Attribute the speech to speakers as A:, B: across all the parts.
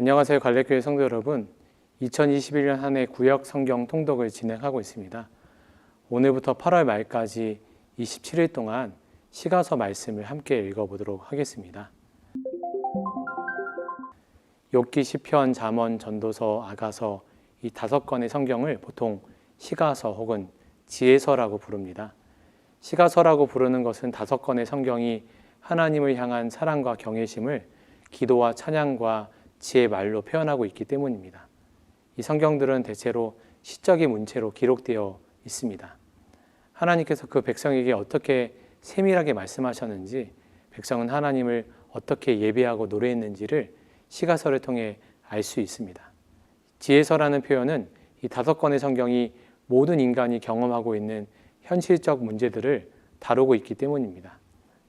A: 안녕하세요. 갈래교회 성도 여러분. 2021년 한 해 구역 성경 통독을 진행하고 있습니다. 오늘부터 8월 말까지 27일 동안 시가서 말씀을 함께 읽어보도록 하겠습니다. 욥기, 시편, 잠언, 전도서, 아가서 이 5권의 성경을 보통 시가서 혹은 지혜서라고 부릅니다. 시가서라고 부르는 것은 5권의 성경이 하나님을 향한 사랑과 경외심을 기도와 찬양과 지혜의 말로 표현하고 있기 때문입니다. 이 성경들은 대체로 시적인 문체로 기록되어 있습니다. 하나님께서 그 백성에게 어떻게 세밀하게 말씀하셨는지, 백성은 하나님을 어떻게 예배하고 노래했는지를 시가서를 통해 알 수 있습니다. 지혜서라는 표현은 이 5권의 성경이 모든 인간이 경험하고 있는 현실적 문제들을 다루고 있기 때문입니다.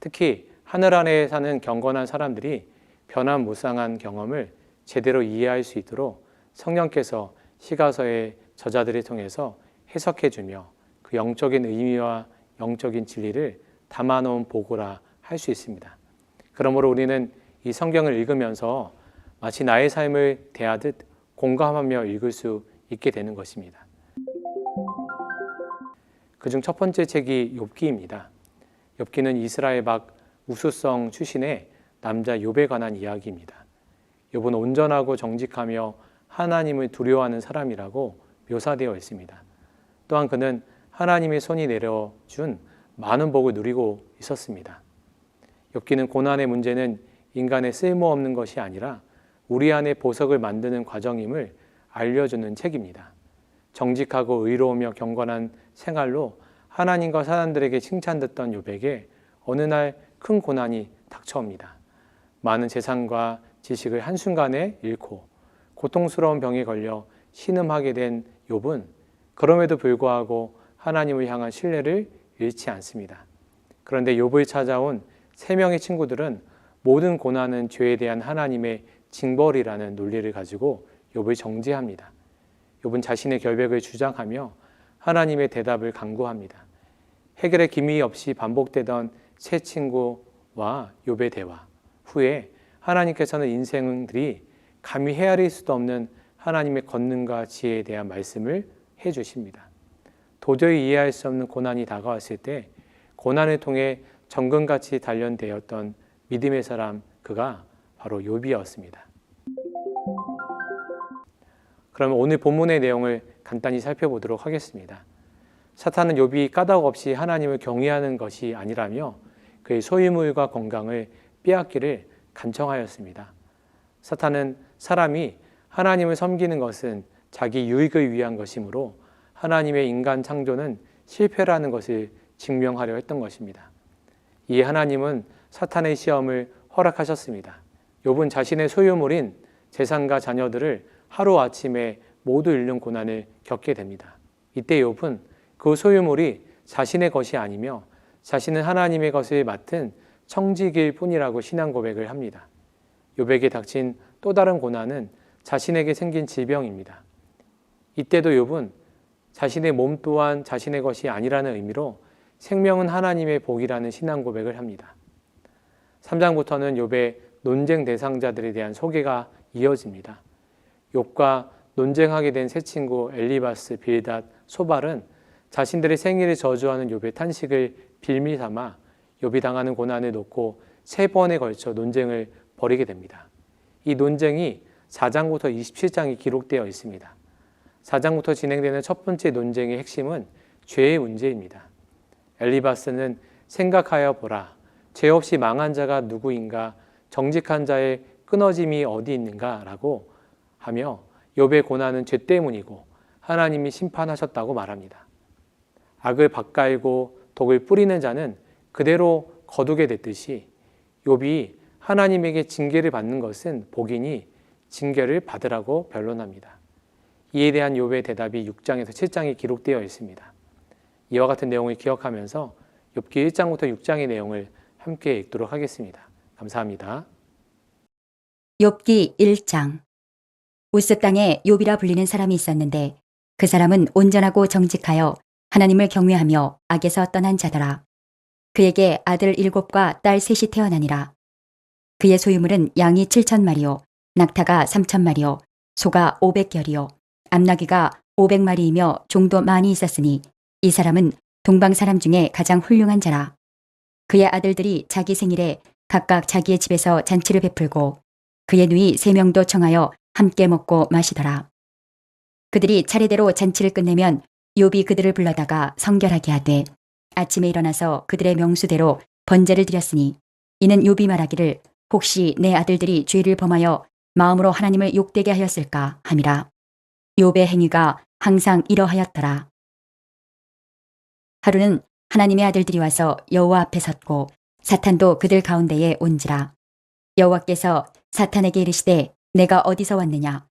A: 특히 하늘 아래에 사는 경건한 사람들이 변화무쌍한 경험을 제대로 이해할 수 있도록 성령께서 시가서의 저자들을 통해서 해석해주며 그 영적인 의미와 영적인 진리를 담아놓은 보고라 할 수 있습니다. 그러므로 우리는 이 성경을 읽으면서 마치 나의 삶을 대하듯 공감하며 읽을 수 있게 되는 것입니다. 그중 첫 번째 책이 욥기입니다. 욥기는 이스라엘 박 우수성 출신의 남자 욥에 관한 이야기입니다. 욥은 온전하고 정직하며 하나님을 두려워하는 사람이라고 묘사되어 있습니다. 또한 그는 하나님의 손이 내려준 많은 복을 누리고 있었습니다. 욥기는 고난의 문제는 인간의 쓸모없는 것이 아니라 우리 안에 보석을 만드는 과정임을 알려주는 책입니다. 정직하고 의로우며 경건한 생활로 하나님과 사람들에게 칭찬듣던 욥에게 어느 날 큰 고난이 닥쳐옵니다. 많은 재산과 지식을 한순간에 잃고 고통스러운 병에 걸려 신음하게 된 욥은 그럼에도 불구하고 하나님을 향한 신뢰를 잃지 않습니다. 그런데 욥을 찾아온 3명의 친구들은 모든 고난은 죄에 대한 하나님의 징벌이라는 논리를 가지고 욥을 정죄합니다. 욥은 자신의 결백을 주장하며 하나님의 대답을 강구합니다. 해결의 기미 없이 반복되던 세 친구와 욥의 대화 후에 하나님께서는 인생들이 감히 헤아릴 수도 없는 하나님의 권능과 지혜에 대한 말씀을 해주십니다. 도저히 이해할 수 없는 고난이 다가왔을 때 고난을 통해 정금같이 단련되었던 믿음의 사람, 그가 바로 욥이었습니다. 그러면 오늘 본문의 내용을 간단히 살펴보도록 하겠습니다. 사탄은 욥이 까닭 없이 하나님을 경외하는 것이 아니라며 그의 소유물과 건강을 빼앗기를 간청하였습니다. 사탄은 사람이 하나님을 섬기는 것은 자기 유익을 위한 것이므로 하나님의 인간 창조는 실패라는 것을 증명하려 했던 것입니다. 이에 하나님은 사탄의 시험을 허락하셨습니다. 욥은 자신의 소유물인 재산과 자녀들을 하루아침에 모두 잃는 고난을 겪게 됩니다. 이때 욥은 그 소유물이 자신의 것이 아니며 자신은 하나님의 것을 맡은 청지기일 뿐이라고 신앙 고백을 합니다. 욥에게 닥친 또 다른 고난은 자신에게 생긴 질병입니다. 이때도 욥은 자신의 몸 또한 자신의 것이 아니라는 의미로 생명은 하나님의 복이라는 신앙 고백을 합니다. 3장부터는 욥의 논쟁 대상자들에 대한 소개가 이어집니다. 욥과 논쟁하게 된 세 친구 엘리바스, 빌닷, 소발은 자신들의 생일을 저주하는 욥의 탄식을 빌미 삼아 욥이 당하는 고난을 놓고 3번에 걸쳐 논쟁을 벌이게 됩니다. 이 논쟁이 4장부터 27장이 기록되어 있습니다. 4장부터 진행되는 첫 번째 논쟁의 핵심은 죄의 문제입니다. 엘리바스는 생각하여 보라, 죄 없이 망한 자가 누구인가, 정직한 자의 끊어짐이 어디 있는가 라고 하며 욥의 고난은 죄 때문이고 하나님이 심판하셨다고 말합니다. 악을 밭갈고 독을 뿌리는 자는 그대로 거두게 됐듯이 욥이 하나님에게 징계를 받는 것은 복이니 징계를 받으라고 변론합니다. 이에 대한 욥의 대답이 6장에서 7장에 기록되어 있습니다. 이와 같은 내용을 기억하면서 욥기 1장부터 6장의 내용을 함께 읽도록 하겠습니다. 감사합니다.
B: 욥기 1장. 우스 땅에 욥이라 불리는 사람이 있었는데 그 사람은 온전하고 정직하여 하나님을 경외하며 악에서 떠난 자더라. 그에게 아들 7과 딸 3이 태어나니라. 그의 소유물은 양이 7,000마리요 낙타가 3,000마리요, 소가 500결이요, 암나귀가 500마리이며 종도 많이 있었으니 이 사람은 동방 사람 중에 가장 훌륭한 자라. 그의 아들들이 자기 생일에 각각 자기의 집에서 잔치를 베풀고 그의 누이 3명도 청하여 함께 먹고 마시더라. 그들이 차례대로 잔치를 끝내면 욥이 그들을 불러다가 성결하게 하되 아침에 일어나서 그들의 명수대로 번제를 드렸으니 이는 욥이 말하기를 혹시 내 아들들이 죄를 범하여 마음으로 하나님을 욕되게 하였을까 함이라. 욥의 행위가 항상 이러하였더라. 하루는 하나님의 아들들이 와서 여호와 앞에 섰고 사탄도 그들 가운데에 온지라. 여호와께서 사탄에게 이르시되 내가 어디서 왔느냐.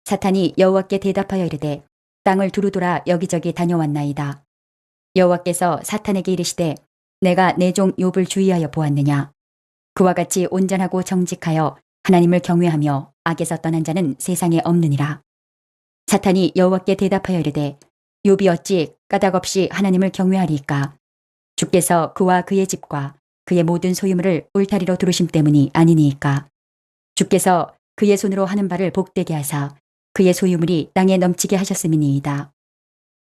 B: 사탄이 여호와께 대답하여 이르되 땅을 두루돌아 여기저기 다녀왔나이다. 여호와께서 사탄에게 이르시되 내가 내 종 욥을 주의하여 보았느냐. 그와 같이 온전하고 정직하여 하나님을 경외하며 악에서 떠난 자는 세상에 없느니라. 사탄이 여호와께 대답하여 이르되 욥이 어찌 까닭없이 하나님을 경외하리이까. 주께서 그와 그의 집과 그의 모든 소유물을 울타리로 두르심 때문이 아니니이까. 주께서 그의 손으로 하는 바를 복되게 하사 그의 소유물이 땅에 넘치게 하셨음이니이다.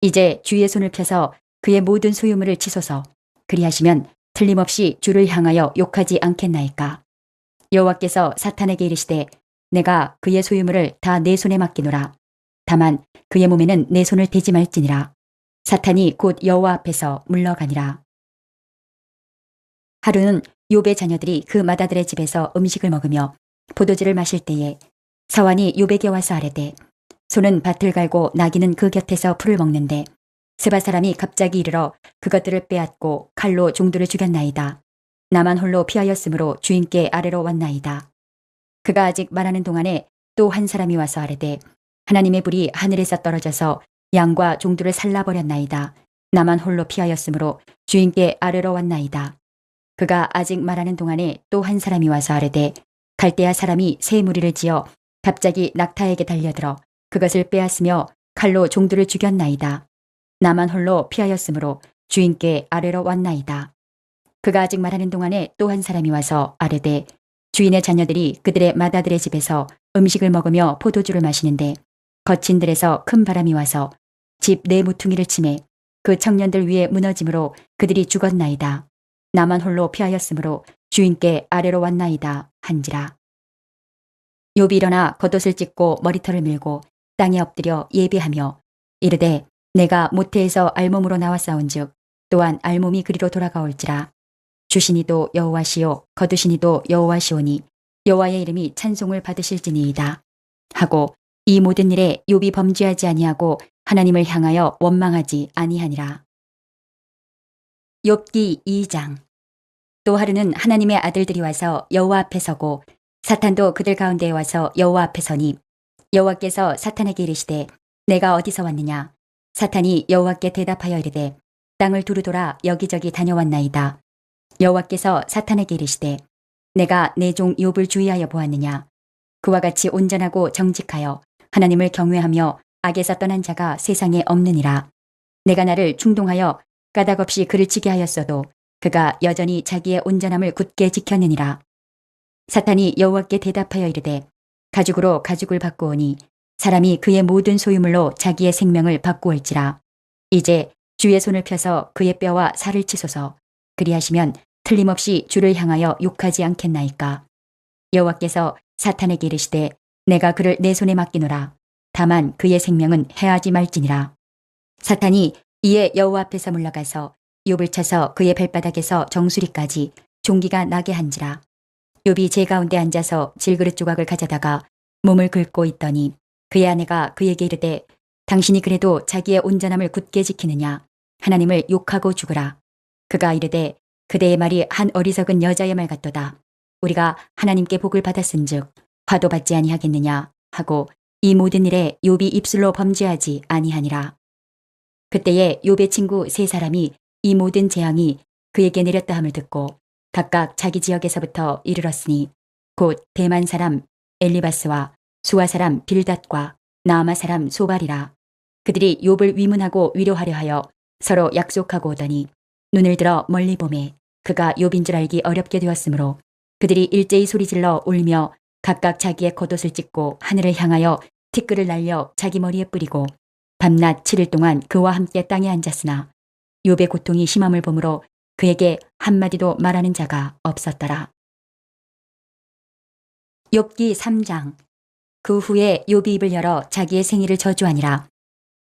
B: 이제 주의 손을 펴서 그의 모든 소유물을 치소서. 그리하시면 틀림없이 주를 향하여 욕하지 않겠나이까. 여호와께서 사탄에게 이르시되 내가 그의 소유물을 다 내 손에 맡기노라. 다만 그의 몸에는 내 손을 대지 말지니라. 사탄이 곧 여호와 앞에서 물러가니라. 하루는 욥의 자녀들이 그 맏아들의 집에서 음식을 먹으며 포도주를 마실 때에 사환이 욥에게 와서 아뢰되 소는 밭을 갈고 나귀는 그 곁에서 풀을 먹는데 스바 사람이 갑자기 이르러 그것들을 빼앗고 칼로 종들을 죽였나이다. 나만 홀로 피하였으므로 주인께 아래로 왔나이다. 그가 아직 말하는 동안에 또 한 사람이 와서 아뢰되 하나님의 불이 하늘에서 떨어져서 양과 종들을 살라버렸나이다. 나만 홀로 피하였으므로 주인께 아래로 왔나이다. 그가 아직 말하는 동안에 또 한 사람이 와서 아뢰되 갈대아 사람이 새 무리를 지어 갑자기 낙타에게 달려들어 그것을 빼앗으며 칼로 종들을 죽였나이다. 나만 홀로 피하였으므로 주인께 아래로 왔나이다. 그가 아직 말하는 동안에 또 한 사람이 와서 아뢰되 주인의 자녀들이 그들의 맏아들의 집에서 음식을 먹으며 포도주를 마시는데 거친 들에서 큰 바람이 와서 집 네 모퉁이를 치매 그 청년들 위에 무너짐으로 그들이 죽었나이다. 나만 홀로 피하였으므로 주인께 아래로 왔나이다 한지라. 욥이 일어나 겉옷을 찢고 머리털을 밀고 땅에 엎드려 예배하며 이르되 내가 모태에서 알몸으로 나왔사온즉 또한 알몸이 그리로 돌아가올지라. 주시니도 여호와시요 거두시니도 여호와시오니 여호와의 이름이 찬송을 받으실지니이다 하고 이 모든 일에 욥이 범죄하지 아니하고 하나님을 향하여 원망하지 아니하니라. 욥기 2장. 또 하루는 하나님의 아들들이 와서 여호와 앞에 서고 사탄도 그들 가운데에 와서 여호와 앞에 서니 여호와께서 사탄에게 이르시되 내가 어디서 왔느냐. 사탄이 여호와께 대답하여 이르되 땅을 두루돌아 여기저기 다녀왔나이다. 여호와께서 사탄에게 이르시되 내가 내 종 욥을 주의하여 보았느냐. 그와 같이 온전하고 정직하여 하나님을 경외하며 악에서 떠난 자가 세상에 없느니라. 내가 나를 충동하여 까닭없이 그를 치게 하였어도 그가 여전히 자기의 온전함을 굳게 지켰느니라. 사탄이 여호와께 대답하여 이르되 가죽으로 가죽을 바꾸오니 사람이 그의 모든 소유물로 자기의 생명을 바꾸올지라. 이제 주의 손을 펴서 그의 뼈와 살을 치소서. 그리하시면 틀림없이 주를 향하여 욕하지 않겠나이까. 여호와께서 사탄에게 이르시되 내가 그를 내 손에 맡기노라. 다만 그의 생명은 해하지 말지니라. 사탄이 이에 여호와 앞에서 물러가서 욥을 쳐서 그의 발바닥에서 정수리까지 종기가 나게 한지라. 욥이 제 가운데 앉아서 질그릇 조각을 가져다가 몸을 긁고 있더니 그의 아내가 그에게 이르되 당신이 그래도 자기의 온전함을 굳게 지키느냐. 하나님을 욕하고 죽으라. 그가 이르되 그대의 말이 한 어리석은 여자의 말 같도다. 우리가 하나님께 복을 받았은즉 화도 받지 아니하겠느냐 하고 이 모든 일에 욥이 입술로 범죄하지 아니하니라. 그때에 욥의 친구 세 사람이 이 모든 재앙이 그에게 내렸다 함을 듣고 각각 자기 지역에서부터 이르렀으니 곧 대만 사람 엘리바스와 수아 사람 빌닷과 나아마 사람 소발이라. 그들이 욥을 위문하고 위로하려 하여 서로 약속하고 오더니 눈을 들어 멀리 보매 그가 욥인 줄 알기 어렵게 되었으므로 그들이 일제히 소리질러 울며 각각 자기의 겉옷을 찢고 하늘을 향하여 티끌을 날려 자기 머리에 뿌리고 밤낮 7일 동안 그와 함께 땅에 앉았으나 욥의 고통이 심함을 보므로 그에게 한마디도 말하는 자가 없었더라. 욥기 3장. 그 후에 욥이 입을 열어 자기의 생일을 저주하니라.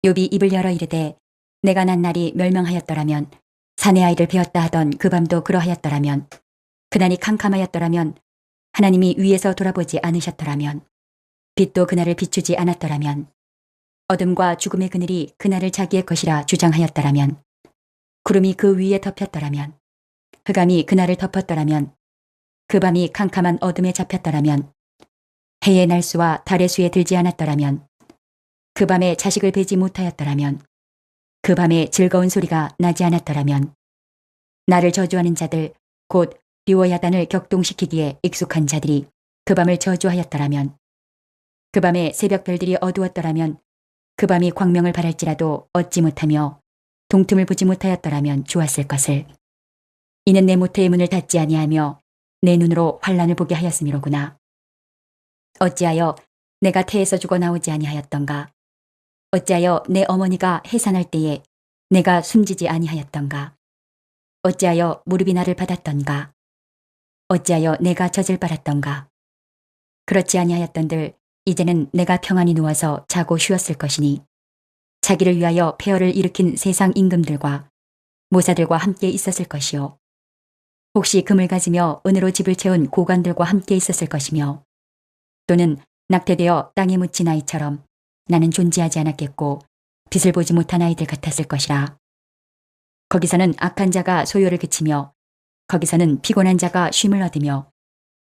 B: 욥이 입을 열어 이르되 내가 난 날이 멸망하였더라면 사내 아이를 베었다 하던 그 밤도 그러하였더라면 그날이 캄캄하였더라면 하나님이 위에서 돌아보지 않으셨더라면 빛도 그날을 비추지 않았더라면 어둠과 죽음의 그늘이 그날을 자기의 것이라 주장하였더라면 구름이 그 위에 덮였더라면 흑암이 그날을 덮었더라면 그 밤이 캄캄한 어둠에 잡혔더라면 해의 날수와 달의 수에 들지 않았더라면 그 밤에 자식을 베지 못하였더라면 그 밤에 즐거운 소리가 나지 않았더라면 나를 저주하는 자들 곧 비워야단을 격동시키기에 익숙한 자들이 그 밤을 저주하였더라면 그 밤에 새벽별들이 어두웠더라면 그 밤이 광명을 발할지라도 얻지 못하며 동틈을 보지 못하였더라면 좋았을 것을. 이는 내 모태의 문을 닫지 아니하며 내 눈으로 환란을 보게 하였음이로구나. 어찌하여 내가 태에서 죽어 나오지 아니하였던가. 어찌하여 내 어머니가 해산할 때에 내가 숨지지 아니하였던가. 어찌하여 무릎이 나를 받았던가. 어찌하여 내가 젖을 빨았던가. 그렇지 아니하였던들 이제는 내가 평안히 누워서 자고 쉬었을 것이니 자기를 위하여 폐허를 일으킨 세상 임금들과 모사들과 함께 있었을 것이요. 혹시 금을 가지며 은으로 집을 채운 고관들과 함께 있었을 것이며 또는 낙태되어 땅에 묻힌 아이처럼 나는 존재하지 않았겠고 빛을 보지 못한 아이들 같았을 것이라. 거기서는 악한 자가 소요를 그치며 거기서는 피곤한 자가 쉼을 얻으며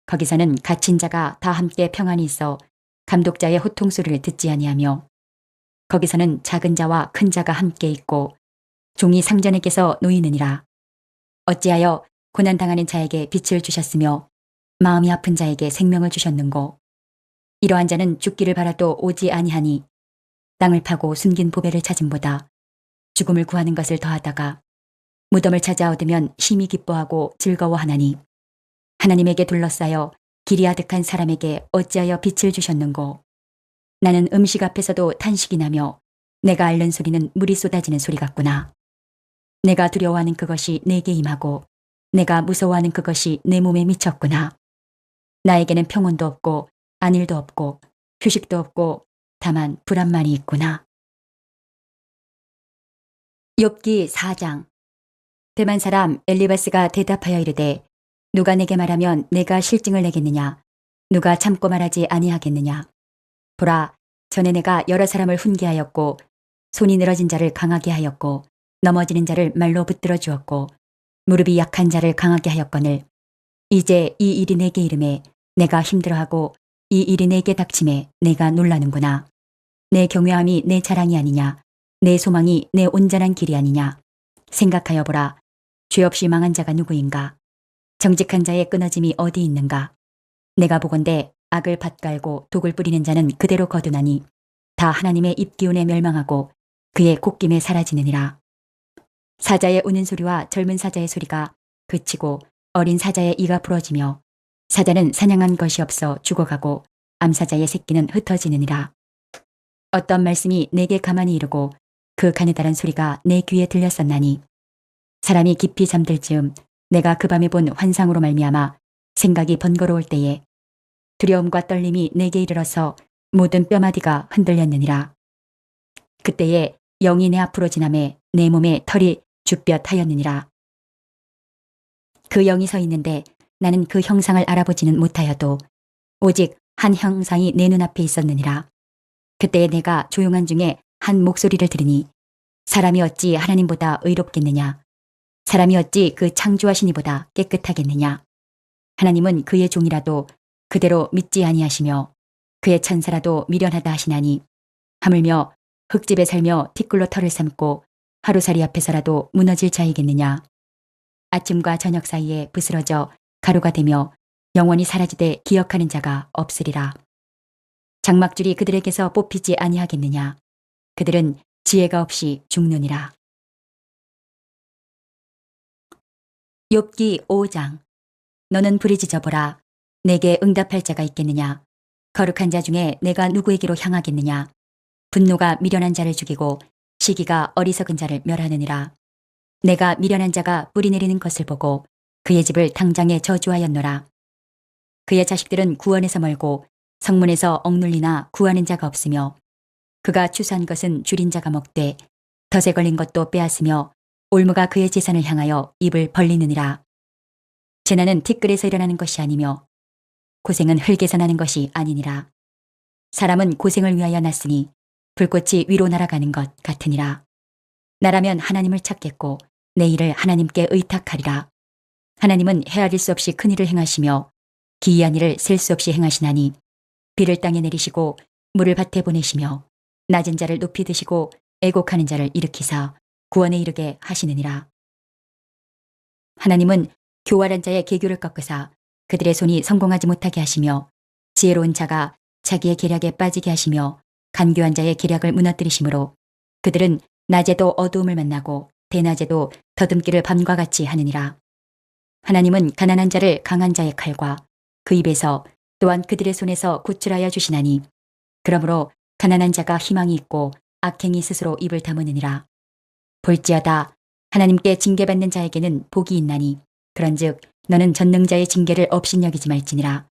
B: 거기서는 갇힌 자가 다 함께 평안히 있어 감독자의 호통 소리를 듣지 아니하며 거기서는 작은 자와 큰 자가 함께 있고 종이 상전에게서 놓이느니라. 어찌하여 고난당하는 자에게 빛을 주셨으며 마음이 아픈 자에게 생명을 주셨는고. 이러한 자는 죽기를 바라도 오지 아니하니 땅을 파고 숨긴 보배를 찾음보다 죽음을 구하는 것을 더하다가 무덤을 찾아 얻으면 심히 기뻐하고 즐거워하나니 하나님에게 둘러싸여 길이 아득한 사람에게 어찌하여 빛을 주셨는고. 나는 음식 앞에서도 탄식이 나며 내가 앓는 소리는 물이 쏟아지는 소리 같구나. 내가 두려워하는 그것이 내게 임하고 내가 무서워하는 그것이 내 몸에 미쳤구나. 나에게는 평온도 없고 안일도 없고 휴식도 없고 다만 불안만이 있구나. 욥기 4장. 대만 사람 엘리바스가 대답하여 이르되 누가 내게 말하면 내가 실증을 내겠느냐. 누가 참고 말하지 아니하겠느냐. 보라, 전에 내가 여러 사람을 훈계하였고 손이 늘어진 자를 강하게 하였고 넘어지는 자를 말로 붙들어 주었고 무릎이 약한 자를 강하게 하였거늘 이제 이 일이 내게 이름에 내가 힘들어하고 이 일이 내게 닥침에 내가 놀라는구나. 내 경외함이 내 자랑이 아니냐. 내 소망이 내 온전한 길이 아니냐. 생각하여 보라. 죄 없이 망한 자가 누구인가. 정직한 자의 끊어짐이 어디 있는가. 내가 보건대 악을 밭갈고 독을 뿌리는 자는 그대로 거두나니 다 하나님의 입기운에 멸망하고 그의 콧김에 사라지느니라. 사자의 우는 소리와 젊은 사자의 소리가 그치고 어린 사자의 이가 부러지며 사자는 사냥한 것이 없어 죽어가고 암사자의 새끼는 흩어지느니라. 어떤 말씀이 내게 가만히 이르고 그 가느다란 소리가 내 귀에 들렸었나니 사람이 깊이 잠들 즈음 내가 그 밤에 본 환상으로 말미암아 생각이 번거로울 때에 두려움과 떨림이 내게 이르러서 모든 뼈마디가 흔들렸느니라. 그때에 영이 내 앞으로 지나매 내 몸에 털이 주뼛하였느니라. 그 영이 서 있는데 나는 그 형상을 알아보지는 못하여도 오직 한 형상이 내 눈앞에 있었느니라. 그때에 내가 조용한 중에 한 목소리를 들으니 사람이 어찌 하나님보다 의롭겠느냐. 사람이 어찌 그 창조하신 이보다 깨끗하겠느냐. 하나님은 그의 종이라도 그대로 믿지 아니하시며 그의 천사라도 미련하다 하시나니 하물며 흙집에 살며 티끌로 털을 삼고 하루살이 앞에서라도 무너질 자이겠느냐. 아침과 저녁 사이에 부스러져 가루가 되며 영원히 사라지되 기억하는 자가 없으리라. 장막줄이 그들에게서 뽑히지 아니하겠느냐. 그들은 지혜가 없이 죽느니라. 욥기 5장. 너는 부르짖어보라. 내게 응답할 자가 있겠느냐? 거룩한 자 중에 내가 누구에게로 향하겠느냐? 분노가 미련한 자를 죽이고 시기가 어리석은 자를 멸하느니라. 내가 미련한 자가 뿌리 내리는 것을 보고 그의 집을 당장에 저주하였노라. 그의 자식들은 구원에서 멀고 성문에서 억눌리나 구하는 자가 없으며 그가 추수한 것은 줄인 자가 먹되 덫에 걸린 것도 빼앗으며 올무가 그의 재산을 향하여 입을 벌리느니라. 재난은 티끌에서 일어나는 것이 아니며 고생은 흙에서 나는 것이 아니니라. 사람은 고생을 위하여 났으니 불꽃이 위로 날아가는 것 같으니라. 나라면 하나님을 찾겠고 내 일을 하나님께 의탁하리라. 하나님은 헤아릴 수 없이 큰 일을 행하시며 기이한 일을 셀 수 없이 행하시나니 비를 땅에 내리시고 물을 밭에 보내시며 낮은 자를 높이 드시고 애곡하는 자를 일으키사 구원에 이르게 하시느니라. 하나님은 교활한 자의 계교를 꺾으사 그들의 손이 성공하지 못하게 하시며 지혜로운 자가 자기의 계략에 빠지게 하시며 간교한 자의 계략을 무너뜨리시므로 그들은 낮에도 어두움을 만나고 대낮에도 더듬기를 밤과 같이 하느니라. 하나님은 가난한 자를 강한 자의 칼과 그 입에서 또한 그들의 손에서 구출하여 주시나니 그러므로 가난한 자가 희망이 있고 악행이 스스로 입을 다무느니라. 볼지어다 하나님께 징계받는 자에게는 복이 있나니 그런즉 너는 전능자의 징계를 업신여기지 말지니라.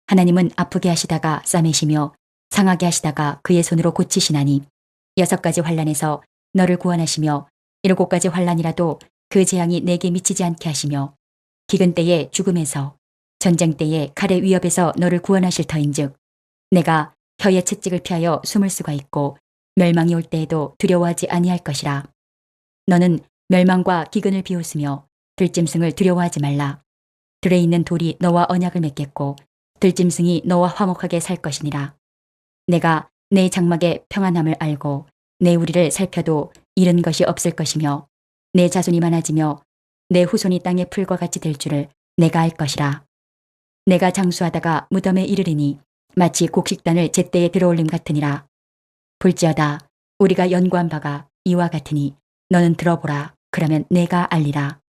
B: 하나님은 아프게 하시다가 싸매시며 상하게 하시다가 그의 손으로 고치시나니 6가지 환난에서 너를 구원하시며 7가지 환난이라도 그 재앙이 내게 미치지 않게 하시며 기근 때에 죽음에서 전쟁 때에 칼의 위협에서 너를 구원하실 터인즉 내가 혀의 채찍을 피하여 숨을 수가 있고 멸망이 올 때에도 두려워하지 아니할 것이라. 너는 멸망과 기근을 비웃으며 들짐승을 두려워하지 말라. 들에 있는 돌이 너와 언약을 맺겠고 들짐승이 너와 화목하게 살 것이니라. 내가 내 장막의 평안함을 알고 내 우리를 살펴도 잃은 것이 없을 것이며 내 자손이 많아지며 내 후손이 땅의 풀과 같이 될 줄을 내가 알 것이라. 내가 장수하다가 무덤에 이르리니 마치 곡식단을 제때에 들어올림 같으니라. 볼지어다 우리가 연구한 바가 이와 같으니 너는 들어보라. 그러면 내가 알리라.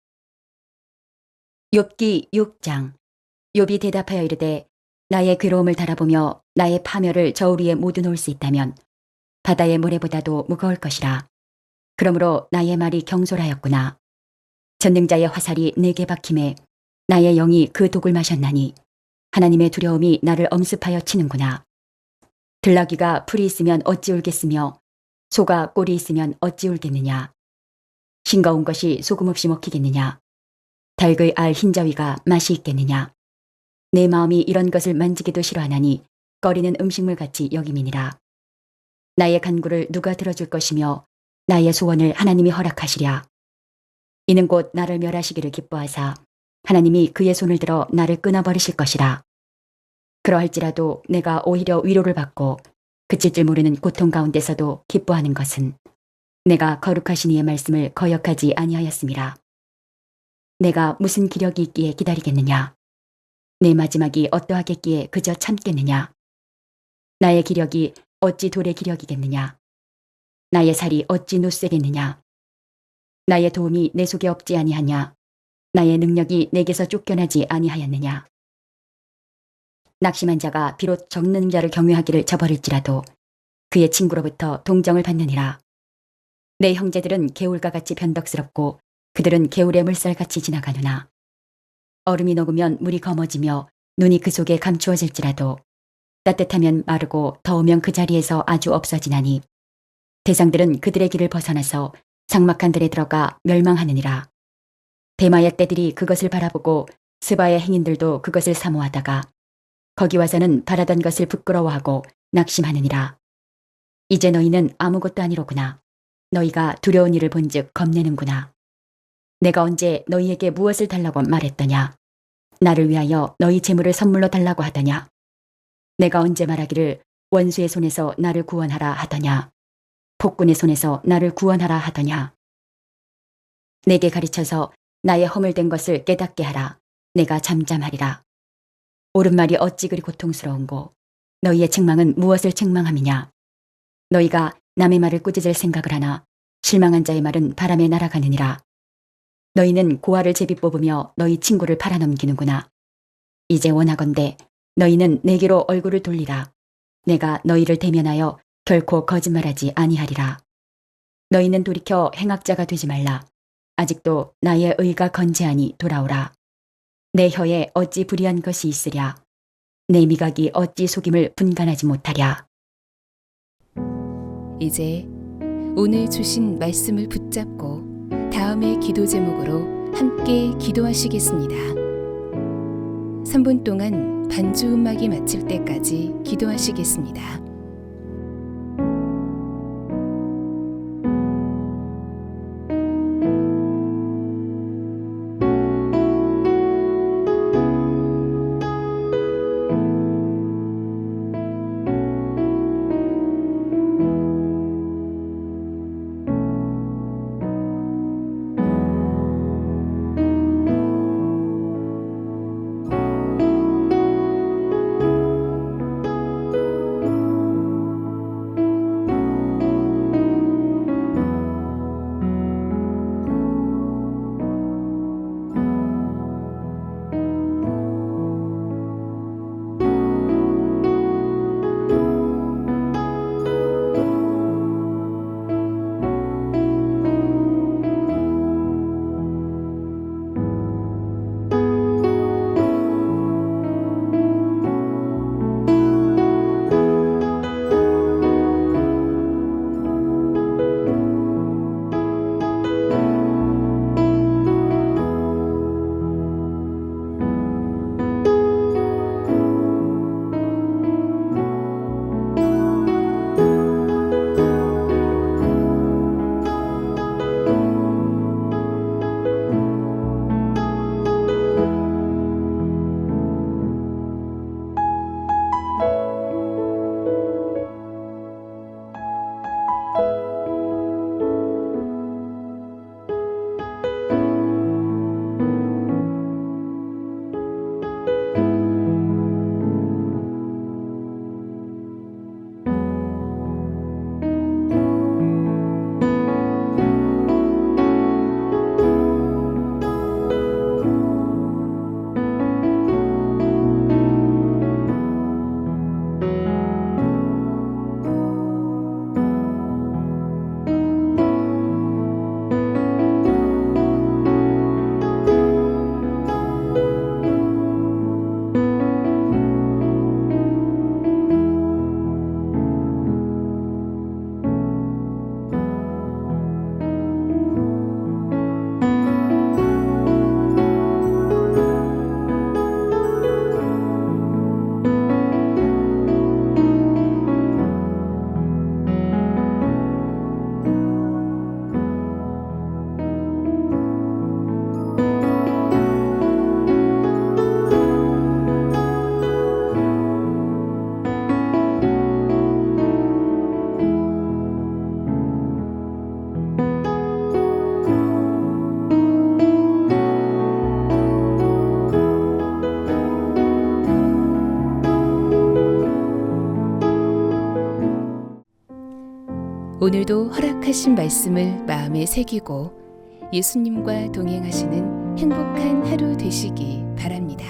B: 욥기 6장. 욥이 대답하여 이르되 나의 괴로움을 달아보며 나의 파멸을 저울 위에 모두 놓을 수 있다면 바다의 모래보다도 무거울 것이라. 그러므로 나의 말이 경솔하였구나. 전능자의 화살이 내게 박힘에 나의 영이 그 독을 마셨나니 하나님의 두려움이 나를 엄습하여 치는구나. 들나귀가 풀이 있으면 어찌 울겠으며 소가 꼴이 있으면 어찌 울겠느냐. 싱거운 것이 소금 없이 먹히겠느냐. 닭의 알 흰자위가 맛이 있겠느냐. 내 마음이 이런 것을 만지기도 싫어하나니 꺼리는 음식물같이 여김이니라. 나의 간구를 누가 들어줄 것이며 나의 소원을 하나님이 허락하시랴. 이는 곧 나를 멸하시기를 기뻐하사 하나님이 그의 손을 들어 나를 끊어버리실 것이라. 그러할지라도 내가 오히려 위로를 받고 그칠 줄 모르는 고통 가운데서도 기뻐하는 것은 내가 거룩하신 이의 말씀을 거역하지 아니하였음이라. 내가 무슨 기력이 있기에 기다리겠느냐. 내 마지막이 어떠하겠기에 그저 참겠느냐. 나의 기력이 어찌 돌의 기력이겠느냐. 나의 살이 어찌 노쇠겠느냐. 나의 도움이 내 속에 없지 아니하냐. 나의 능력이 내게서 쫓겨나지 아니하였느냐. 낙심한 자가 비록 적는 자를 경외하기를 저버릴지라도 그의 친구로부터 동정을 받느니라. 내 형제들은 개울과 같이 변덕스럽고 그들은 개울의 물살같이 지나가느나 얼음이 녹으면 물이 검어지며 눈이 그 속에 감추어질지라도 따뜻하면 마르고 더우면 그 자리에서 아주 없어지나니 대상들은 그들의 길을 벗어나서 장막한 들에 들어가 멸망하느니라. 대마의 떼들이 그것을 바라보고 스바의 행인들도 그것을 사모하다가 거기 와서는 바라던 것을 부끄러워하고 낙심하느니라. 이제 너희는 아무것도 아니로구나. 너희가 두려운 일을 본즉 겁내는구나. 내가 언제 너희에게 무엇을 달라고 말했더냐. 나를 위하여 너희 재물을 선물로 달라고 하더냐. 내가 언제 말하기를 원수의 손에서 나를 구원하라 하더냐. 폭군의 손에서 나를 구원하라 하더냐. 내게 가르쳐서 나의 허물된 것을 깨닫게 하라. 내가 잠잠하리라. 옳은 말이 어찌 그리 고통스러운고 너희의 책망은 무엇을 책망함이냐. 너희가 남의 말을 꾸짖을 생각을 하나 실망한 자의 말은 바람에 날아가느니라. 너희는 고아를 제비 뽑으며 너희 친구를 팔아넘기는구나. 이제 원하건대 너희는 내게로 얼굴을 돌리라. 내가 너희를 대면하여 결코 거짓말하지 아니하리라. 너희는 돌이켜 행악자가 되지 말라. 아직도 나의 의가 건재하니 돌아오라. 내 혀에 어찌 불의한 것이 있으랴. 내 미각이 어찌 속임을 분간하지 못하랴.
C: 이제 오늘 주신 말씀을 붙잡고 다음의 기도 제목으로 함께 기도하시겠습니다. 3분 동안 반주 음악이 마칠 때까지 기도하시겠습니다. 오늘도 허락하신 말씀을 마음에 새기고 예수님과 동행하시는 행복한 하루 되시기 바랍니다.